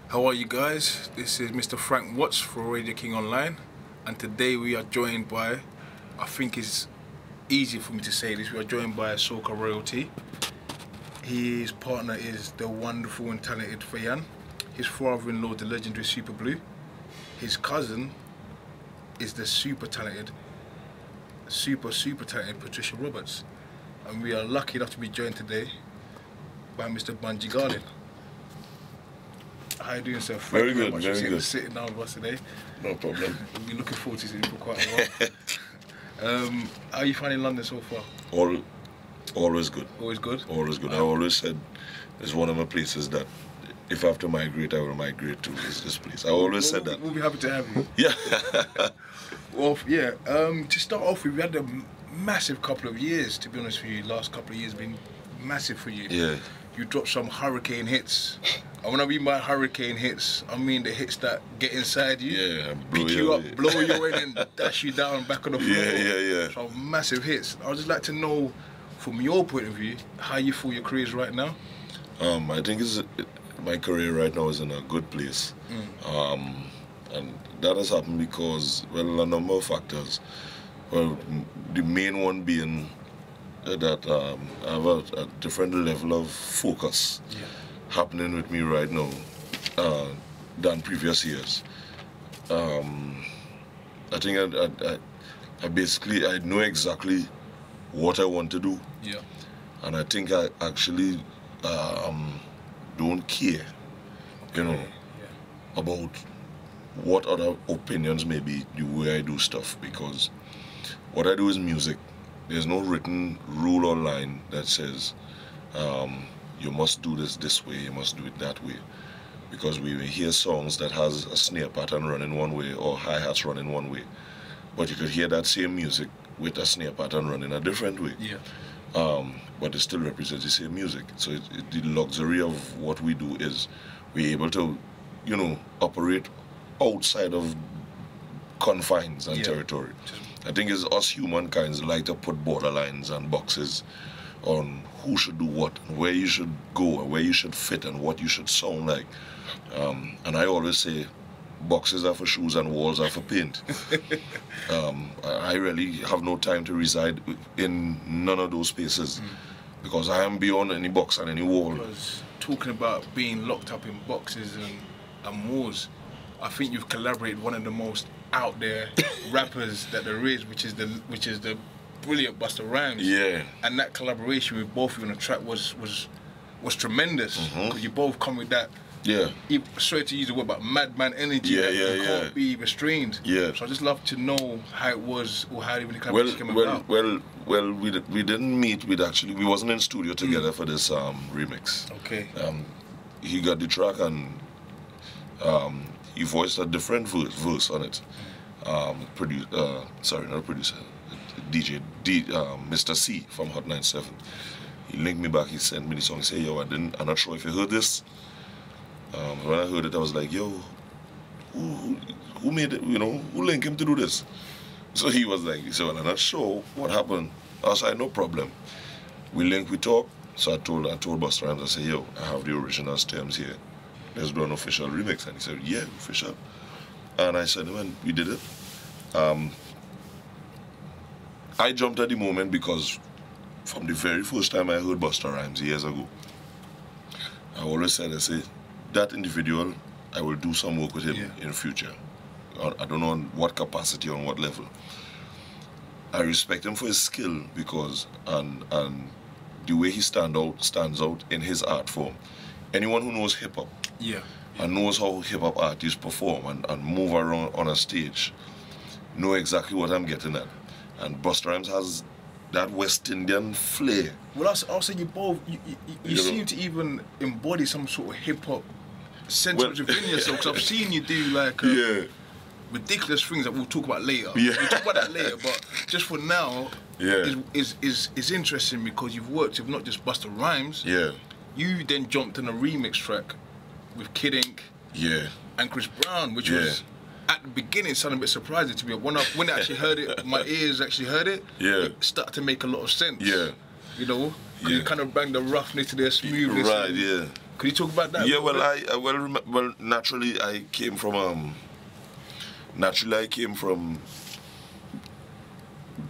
How are you guys? This is Mr. Frank Watts for Radio King Online, and today we are joined by, I think it's easy for me to say this, we are joined by Soca royalty. His partner is the wonderful and talented Fayan. His father-in-law, the legendary Super Blue. His cousin is the super talented Patricia Roberts. And we are lucky enough to be joined today by Mr. Bunji Garlin. How are you doing, sir? Very good, very good. Sitting down with us today. No problem. We've been looking forward to seeing you for quite a while. How are you finding London so far? Always good. Always good? Always good. I always said it's one of my places that if I have to migrate, I will migrate to this place. I always said that. We'll be happy to have you. Yeah. Well, yeah, to start off with, we had a massive couple of years, to be honest with you. Last couple of years have been massive for you. Yeah. You dropped some hurricane hits. And when I mean by hurricane hits, I mean the hits that get inside you, yeah, pick you up, blow you in and dash you down back on the floor. Yeah. Some massive hits. I'd just like to know, from your point of view, how you feel your career is right now. I think my career right now is in a good place. And that has happened because, well, a number of factors. Well, the main one being that I have a different level of focus happening with me right now than previous years. I think I basically know exactly what I want to do. Yeah. And I think I actually don't care, about what other opinions may be the way I do stuff, because what I do is music. There's no written rule or line that says you must do this way, you must do it that way. Because we hear songs that has a snare pattern running one way or hi-hats running one way. But you could hear that same music with a snare pattern running a different way. Yeah. But it still represents the same music. So the luxury of what we do is we're able to, operate outside of confines and territory. I think it's us humankinds like to put borderlines and boxes on who should do what, and where you should go, and where you should fit, and what you should sound like. And I always say, boxes are for shoes and walls are for paint. I really have no time to reside in none of those spaces because I am beyond any box and any wall. Because talking about being locked up in boxes and walls, I think you've collaborated one of the most out there rappers that there is, which is the brilliant Busta Rhymes. Yeah. And that collaboration with both of you on the track was tremendous. Because you both come with that. Yeah. Sorry to use the word, but madman energy. You can't be restrained. Yeah. So I just love to know how it was, or how the collaboration came about. Well, we didn't meet. We wasn't in studio together for this remix. Okay. He got the track and he voiced a different verse on it. DJ Mr. C from Hot 97. He linked me back. He sent me the song. He said, "Yo, I'm not sure if you heard this." When I heard it, I was like, "Yo, who made it? Who linked him to do this?" So he was like, "So I'm not sure what happened." I said, "No problem." We linked, we talked. So I told Busta Rhymes, I said, "Yo, I have the original stems here. Let's do an official remix." And he said, "Yeah, official." And I said, "Man, we did it." I jumped at the moment because from the very first time I heard Busta Rhymes years ago, I always said, I say, that individual, I will do some work with him in the future. I don't know on what capacity, on what level. I respect him for his skill because, and the way he stands out in his art form. Anyone who knows hip-hop and knows how hip-hop artists perform and move around on a stage know exactly what I'm getting at. And Busta Rhymes has that West Indian flair. Well, I'll say you both, you seem to even embody some sort of hip-hop sentiment within yourself. Because I've seen you do like ridiculous things that we'll talk about later. Yeah. We'll talk about that later, but just for now, is interesting because you've worked with not just Busta Rhymes. Yeah. You then jumped on a remix track with Kid Ink. Yeah. And Chris Brown, which was at the beginning sounded a bit surprising to me. When I actually heard it, my ears actually heard it. Yeah. It started to make a lot of sense. Yeah. You kind of bang the roughness to their smoothness. Right. Yeah. Could you talk about that? Yeah, well, naturally I came from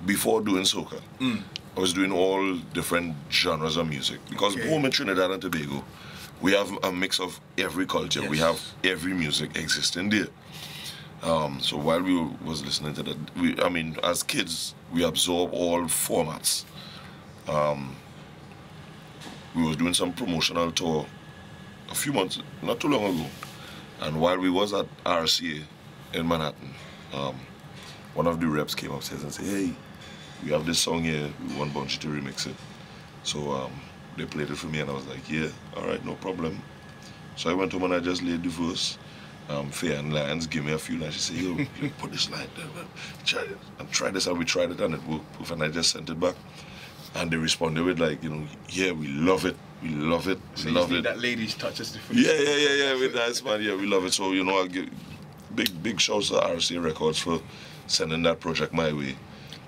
before doing soca. I was doing all different genres of music because home in Trinidad and Tobago, we have a mix of every culture. Yes. We have every music existing there. So while we was listening to that, as kids, we absorb all formats. We was doing some promotional tour a few months, not too long ago, and while we was at RCA in Manhattan, one of the reps came upstairs and said, "Hey, we have this song here. We want Bunji to remix it." So they played it for me, and I was like, "Yeah, all right, no problem." So I went home and I just laid the verse. Fair and Lions give me a few lines. She said, "Yo, put this line there, try it and try this." And we tried it and it worked. And I just sent it back, and they responded with like, "Yeah, we love it. We love it. We love it." That lady's touch us different. Yeah. With nice man. Yeah, we love it. So I'll give big shouts to RCA Records for sending that project my way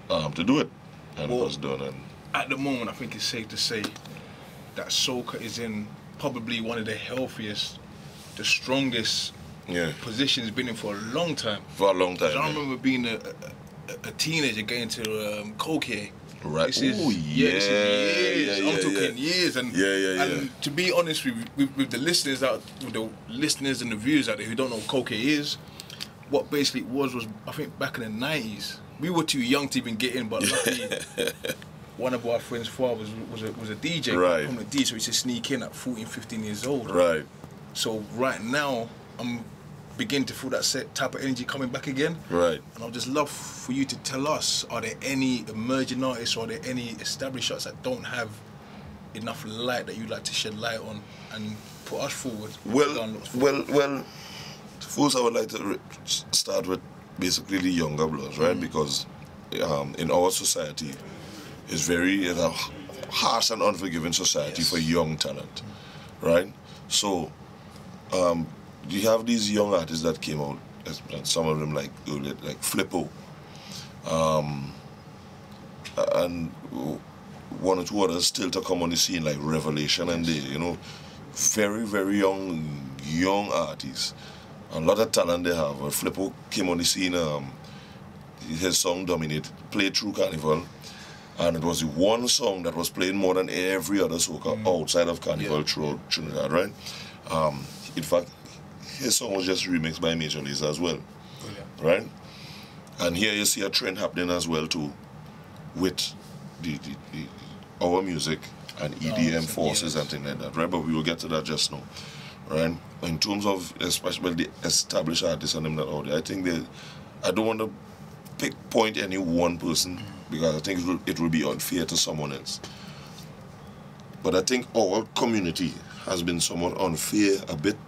to do it, and it was done. And at the moment, I think it's safe to say that soca is in probably one of the healthiest, the strongest position it's been in for a long time. For a long time. I remember being a teenager getting to cocaine. Right. This is years. I'm talking years. And to be honest with the listeners and the viewers out there who don't know what cocaine is, what basically it was I think back in the 90s. We were too young to even get in, but luckily one of our friends' father was a DJ, right? From the DJ, so he used to sneak in at 14, 15 years old. Right. So right now I'm beginning to feel that type of energy coming back again. Right. And I'd just love for you to tell us: are there any emerging artists, or are there any established artists that don't have enough light that you'd like to shed light on and put us forward? Well. First, I would like to start with basically the younger bloods, right? Because in our society, it's a harsh and unforgiving society for young talent, right? So, you have these young artists that came out, and some of them like Flipo, and one or two others still to come on the scene like Revelation, and they, very, very young artists. A lot of talent they have. When Flipo came on the scene, his song played through Carnival, and it was the one song that was played more than every other soca outside of Carnival throughout Trinidad, right? In fact, his song was just remixed by Machel as well, right? And here you see a trend happening as well too, with our music and EDM forces and things like that, right? But we will get to that just now. Right, in terms of especially the established artists and them that out there, I think I don't want to point any one person because I think it will be unfair to someone else. But I think our community has been somewhat unfair a bit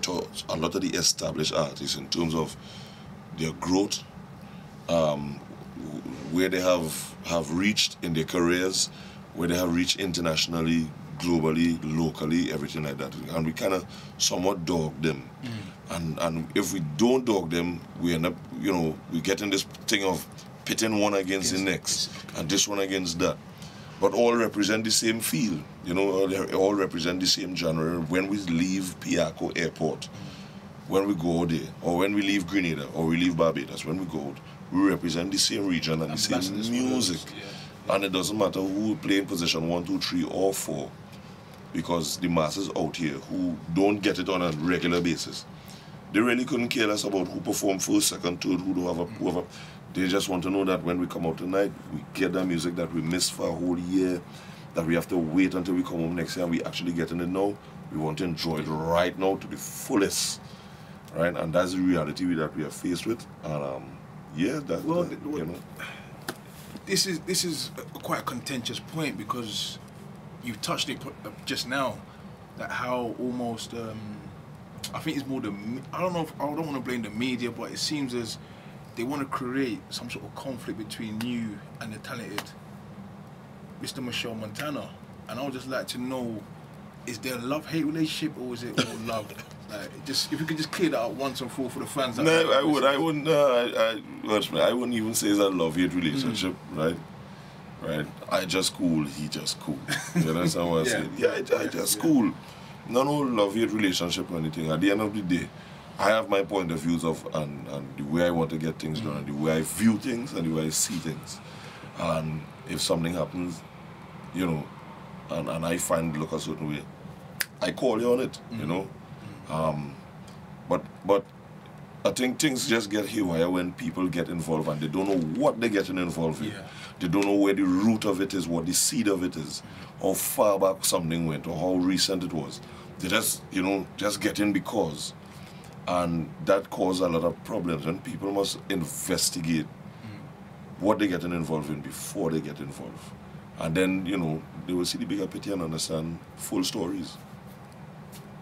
to a lot of the established artists in terms of their growth, where they have reached in their careers, where they have reached internationally, globally, locally, everything like that, and we kind of somewhat dog them, and if we don't dog them, we end up, we get in this thing of pitting one against the next, and this one against that, but all represent the same feel, all represent the same genre. When we leave Piaco Airport, when we go there, or when we leave Grenada, or we leave Barbados, when we go out, we represent the same region and the same music, and it doesn't matter who play in position 1, 2, 3, or 4. Because the masses out here who don't get it on a regular basis, they really couldn't care less about who performed first, second, third, whoever. They just want to know that when we come out tonight, we get that music that we missed for a whole year, that we have to wait until we come home next year and we actually getting it now. We want to enjoy it right now to the fullest, right? And that's the reality that we are faced with. And this is quite a contentious point because you touched it just now, that how almost I think it's more I don't want to blame the media, but it seems as they want to create some sort of conflict between you and the talented Mr. Machel Montano, and I would just like to know, is there a love-hate relationship or is it all love? Just if you could just clear that out once and for the fans. No, I wouldn't even say it's a love-hate relationship, right? Right, I just cool, he just cool. You understand what I'm saying? Yeah, I just cool. no love-hate relationship or anything. At the end of the day, I have my point of views of and the way I want to get things done, and the way I view things and the way I see things. And if something happens, you know, and I find look a certain way, I call you on it, you know. But I think things just get haywire when people get involved and they don't know what they're getting involved in. They don't know where the root of it is, what the seed of it is, how far back something went or how recent it was. They just, you know, just get in because. And that causes a lot of problems, and people must investigate what they're getting involved in before they get involved. And then, you know, they will see the bigger picture and understand full stories.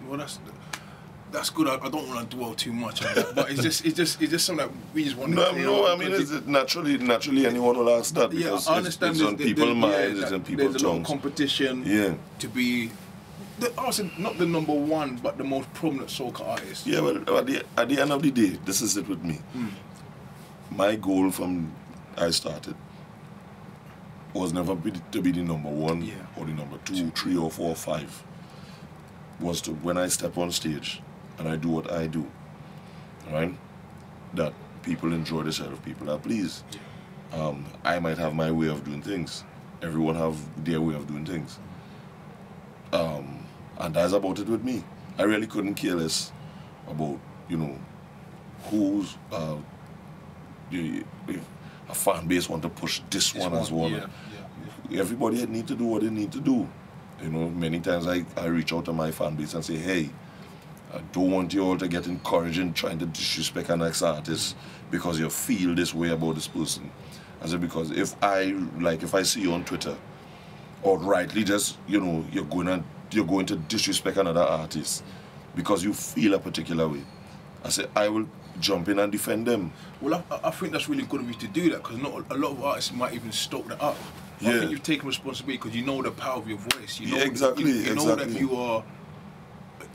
Well, that's good. I don't want to dwell too much on that, but it's just something that we just want to clear No, up. I mean, it's naturally anyone will ask that because I understand it's on people's minds, it's on people's tongues. There's a lot of competition to be, not the number one, but the most prominent soca artist. Yeah, well, at the end of the day, this is it with me. My goal from I started was never to be the number one or the number 2, 3, or 4, or 5. Was to, when I step on stage and I do what I do, right, that people enjoy the side of people are pleased. I might have my way of doing things. Everyone have their way of doing things. And that's about it with me. I really couldn't care less about, you know, who's a fan base want to push this one as one. Everybody need to do what they need to do. You know, many times I reach out to my fan base and say, hey, I don't want you all to get encouraged in trying to disrespect an ex-artist because you feel this way about this person. I said, because if I see you on Twitter, or rightly just, you know, you're going to disrespect another artist because you feel a particular way, I said, I will jump in and defend them. Well, I think that's really good of you to do that, because not a lot of artists might even stoke that up. I think you've taken responsibility because you know the power of your voice. You know, exactly. You know that you are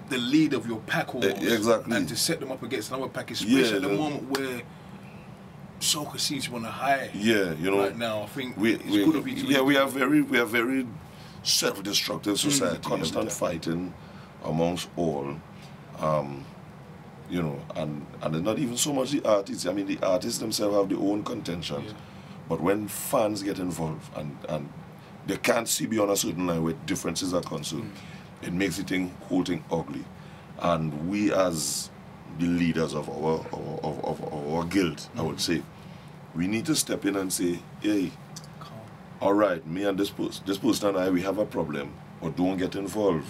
the lead of your pack almost. Exactly. And to set them up against another pack, especially at the moment where soca seems to be on a high. You know, right now, I think it's good of you to do we are very self-destructive society, constant fighting amongst all. You know, and it's not even so much the artists. I mean, the artists themselves have their own contentions. But when fans get involved and they can't see beyond a certain line where differences are concerned, it makes the whole thing ugly. And we as the leaders of our guild, I would say, we need to step in and say, hey, all right, me and this person and I, we have a problem, but don't get involved.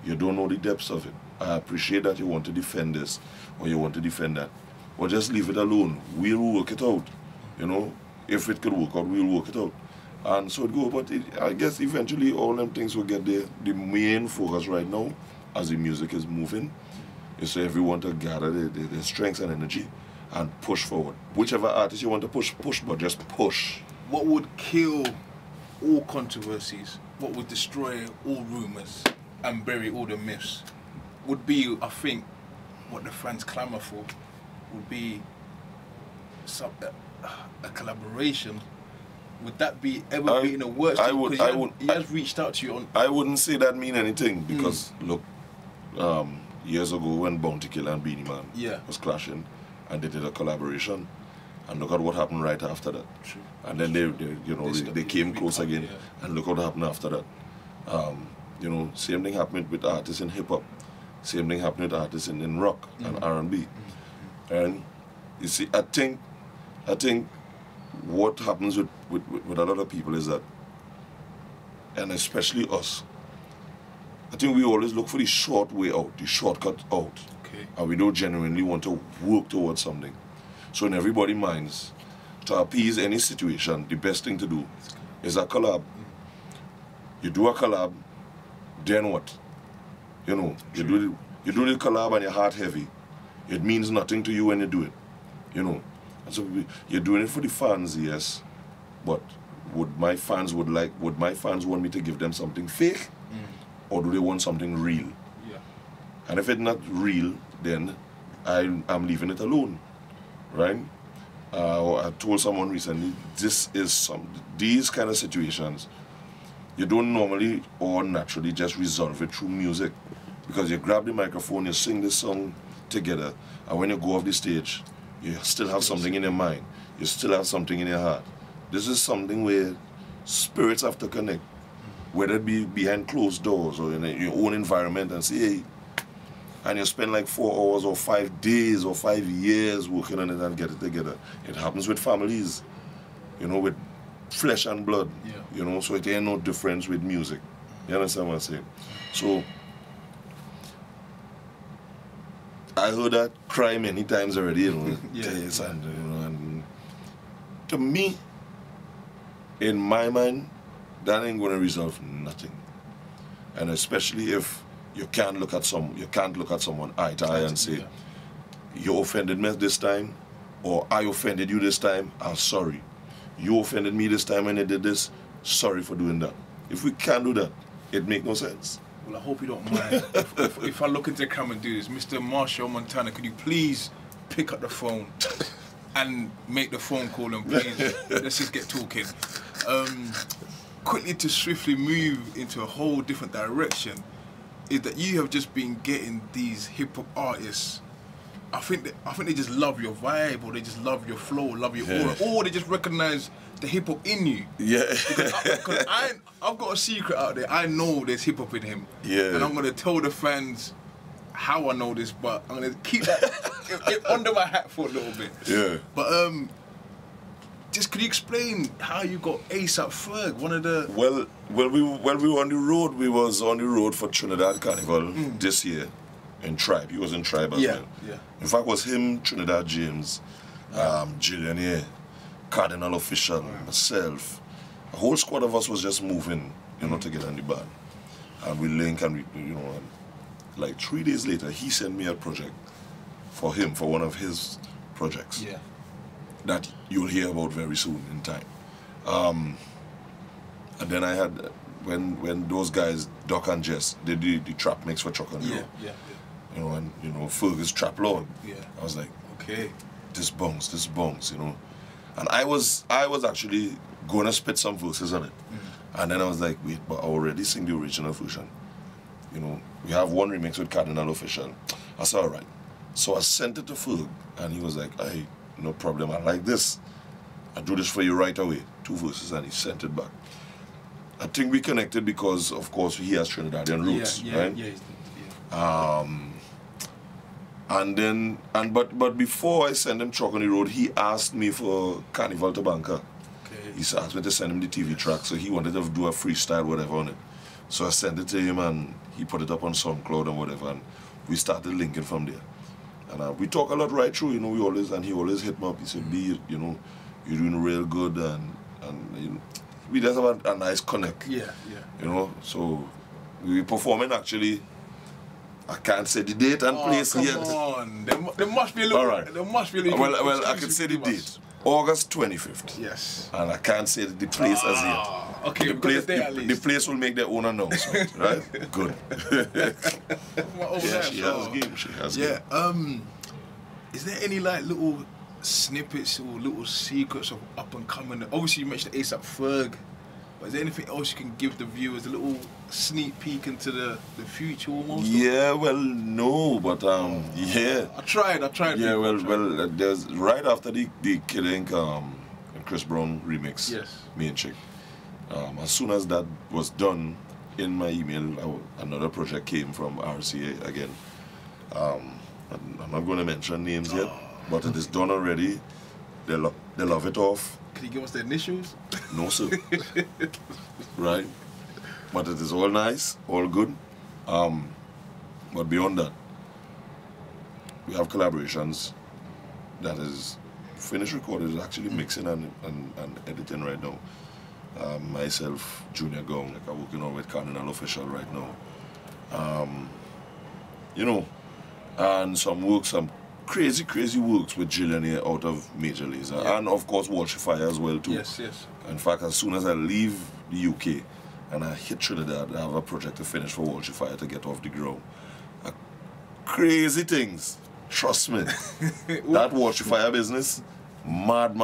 You don't know the depths of it. I appreciate that you want to defend this or you want to defend that, but just leave it alone. We'll work it out, you know. If it could work out, we'll work it out. And so it goes, but I guess eventually all them things will get there. The main focus right now, as the music is moving, is for everyone to gather their strength and energy and push forward. Whichever artist you want to push, but just push. What would kill all controversies, what would destroy all rumours and bury all the myths, would be, I think, what the fans clamour for, would be a collaboration. Would that be ever be in the works? He has reached out to you on. I wouldn't say that mean anything because look, years ago when Bounty Killer and Beanie Man was clashing, and they did a collaboration, and look at what happened right after that. True. And then they came close again, and look what happened after that. You know, same thing happened with artists in hip hop, same thing happened with artists in rock and R&B, and you see, I think what happens with a lot of people is that, and especially us, I think we always look for the short way out, the shortcut out. And we don't genuinely want to work towards something. So in everybody's minds, to appease any situation, the best thing to do is a collab. You do a collab, then what? You know, you do the collab and your heart heavy. It means nothing to you when you do it. You know. So you're doing it for the fans, yes, but would my fans want me to give them something fake, or do they want something real? And if it's not real, then I'm leaving it alone, right? I told someone recently, these kind of situations, you don't normally or naturally just resolve it through music, because you grab the microphone, you sing this song together, and when you go off the stage, you still have something in your mind. You still have something in your heart. This is something where spirits have to connect, whether it be behind closed doors or in your own environment, and say, hey, and you spend like 4 hours or 5 days or 5 years working on it and get it together. It happens with families, you know, with flesh and blood, you know, so it ain't no difference with music. You understand what I'm saying? So, I heard that cry many times already, you know, and, you know, and to me, in my mind, that ain't gonna resolve nothing. And especially if you can't look at someone eye to eye and say, you offended me this time, or I offended you this time, I'm sorry. You offended me this time when you did this, sorry for doing that. If we can't do that, it makes no sense. Well, I hope you don't mind. if I look into the camera and do this, Mr. Machel Montano, could you please pick up the phone and make the phone call, and please, let's just get talking. Quickly, to swiftly move into a whole different direction, is that you have just been getting these hip-hop artists, I think they just love your vibe, or they just love your flow, love your aura, or they just recognize the hip-hop in you. Yeah. Because I've got a secret out there. I know there's hip-hop in him. Yeah. And I'm going to tell the fans how I know this, but I'm going to keep that under my hat for a little bit. Yeah. But just could you explain how you got ASAP Ferg, one of the... Well, we were on the road. We was on the road for Trinidad Carnival this year in Tribe. He was in Tribe as well. Yeah. In fact, it was him, Trinidad James, Jillionaire, Kardinal Offishall, myself. A whole squad of us was just moving, you know, together in the band. And we link and we, you know, and like 3 days later, he sent me a project for him, for one of his projects. Yeah. That you'll hear about very soon in time. And then I had, when those guys, Doc and Jess, they did the trap mix for Chuck and Joe. Yeah. You know, and, you know, Ferg is trap lord. Yeah. I was like, okay, this bongs, you know. And I was actually gonna spit some verses on it. And then I was like, wait, but I already sing the original version. You know, we have one remix with Kardinal Offishall. I said, all right. So I sent it to Ferg, and he was like, hey, no problem, I like this. I'll do this for you right away. 2 verses, and he sent it back. I think we connected because, of course, he has Trinidadian roots, right? Yeah. But before I sent him Truck on the Road, he asked me for Carnival to Banca. Okay. He asked me to send him the TV track, so he wanted to do a freestyle, whatever on it. So I sent it to him, and he put it up on SoundCloud and whatever, and we started linking from there. And we talk a lot right through, you know, he always hit me up. He said, B, you know, you're doing real good, and you know, we just have a nice connect. Yeah. You know, so we performing actually. I can't say the date and place yet. Come on, there must be a little. All right. There must be a little. Well, I can say the date. August 25th. Yes. And I can't say the place as yet. Okay, the place will make their own announcement, right? Good. She has game. Is there any like little snippets or little secrets of up and coming? Obviously, you mentioned ASAP Ferg, but is there anything else you can give the viewers, a little sneak peek into the future almost? Yeah, well, no, but yeah. I tried. Yeah, well, there's right after the Kid Ink and Chris Brown remix. Yes. Main chick. As soon as that was done, in my email, another project came from RCA again. I'm not going to mention names yet, but it is done already. They love it off. Can you give us the initials? No, sir. Right? But it is all nice, all good. But beyond that, we have collaborations that is finished recorded, is actually mixing and editing right now. Myself, Junior Gong, like I'm working on with Kardinal Offishall right now. You know, and some crazy works with Jillionaire out of Major Lazer. Yeah. And of course Fire as well too. Yes. In fact, as soon as I leave the UK and I hit Trinidad, I have a project to finish for Fire to get off the ground. Crazy things, trust me. That Fire business, mad.